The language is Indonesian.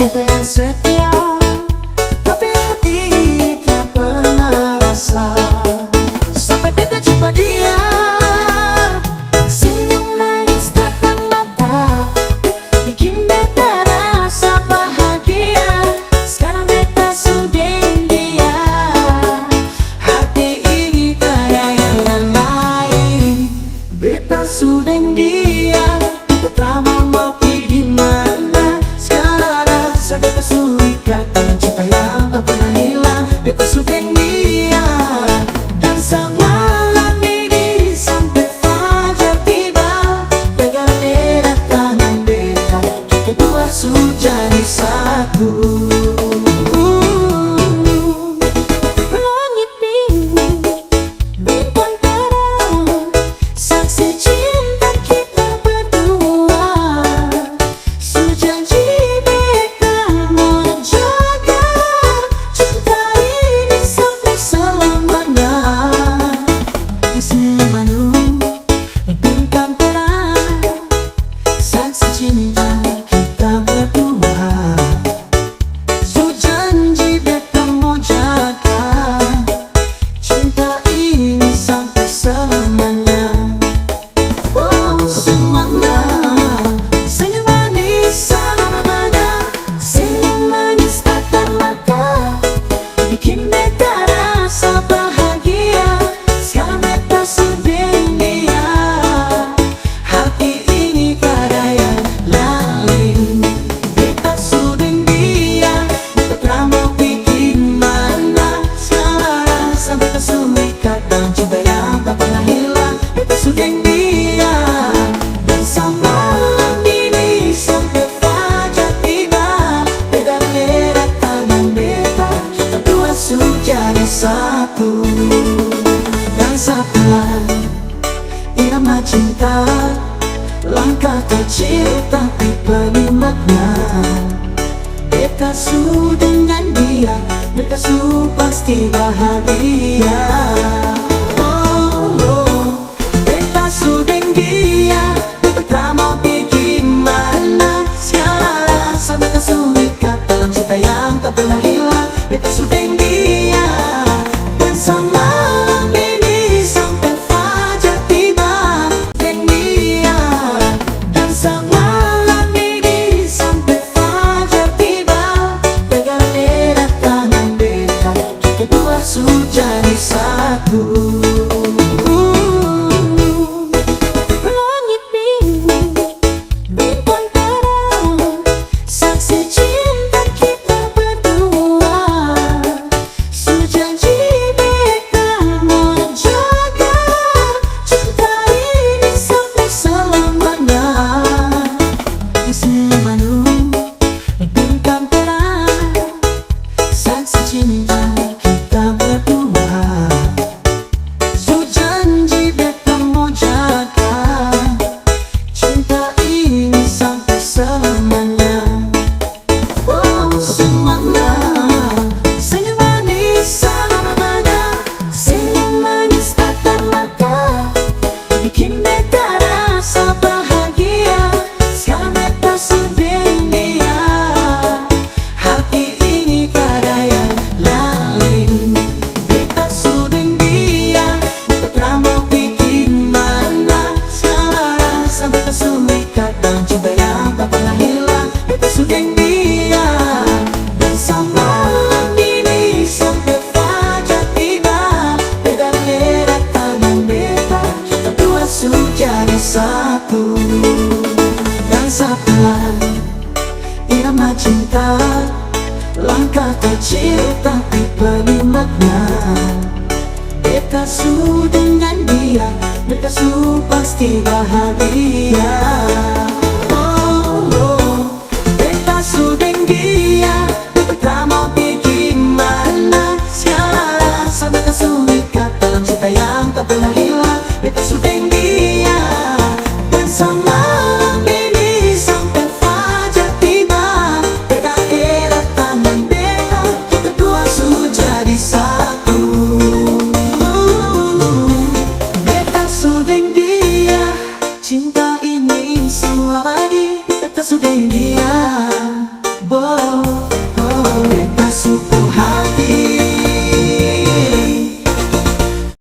cinta yang setia, tapi hati tak pernah rasa. Sampai beta jumpa dia, senyum manis tatap mata, bikin beta rasa bahagia. Sekarang beta sudah dia, hati ini tiada yang lain. Beta sudah dia, beta mau pergi mana. Sekarang rasa beta sulit kata cinta yang tak pernah hilang. Beta sudah dia, dan semalam ini sampai fajar tiba, pegang erat tangan beta, kita dua sudah jadi satu. Langit biru, bintang terang, saksi cinta kita berdua. Sejanji beta mau jaga cinta ini sampai selamanya. Senyumanmu, bintang terang, saksi cinta kita berdua. Sejanji beta mau jaga cinta ini sampai selamanya. Oh semuanya, senyum manis selamanya, senyum manis tatap mata, bikin beta rasa bahagia. Sekarang beta sudah dia, hati ini tiada yang lain. Beta sudah dia, beta mau pergi mana. Sekarang rasa beta sulit kata cinta yang tak pernah hilang. Beta sudah dia, dan semalam ini sampai fajar tiba, pegang erat tangan beta, kita dua sudah jadi satu. Dan setelah irama cinta, langkah kecil tapi penuh makna. Beta su dengan dia, beta su pasti bahagia. Oh, oh. Beta su dengan dia, beta mau pergi mana. Sekarang rasa beta sulit kata cinta yang tak pernah hilang. Beta su dengan dia, dan semalam ini sampai fajar tiba, dengan dia, dan semalam ini sampai fajar tiba, pegang erat tangan beta, kita dua sudah jadi satu. Langit biru, bintang terang, saksi cinta kita berdua. Sejanji beta mau jaga cinta ini sampai selamanya. Senyumanmu, bintang terang, saksi cinta kita berdua. Sejanji beta mau jaga cinta ini sampai selamanya. Oh semuanya, senyum manis selamanya, senyum manis tatap mata, bikin beta rasa bahagia. Sekarang beta sudah dia, hati ini tiada yang lain. Beta sudah dia, beta mau pergi mana. Sekarang rasa beta sulit kata cinta yang tak pernah hilang. Beta sudah dia, dan semalam ini sampai fajar tiba, pegang erat tangan beta, kita dua sudah jadi satu. Dan setelah irama cinta, langkah kecil tapi penuh makna. Beta su dengan dia, beta su pasti bahagia. Oh, oh. Beta su dengan dia, beta mau pergi mana. Sekarang rasa beta sulit kata cinta yang tak pernah hilang. Beta su dengan dia, dan semalam ini sampai fajar tiba, pegang erat tangan beta, kita dua sudah jadi satu. Beta sudah dia, cinta ini semua lagi. Beta sudah dia,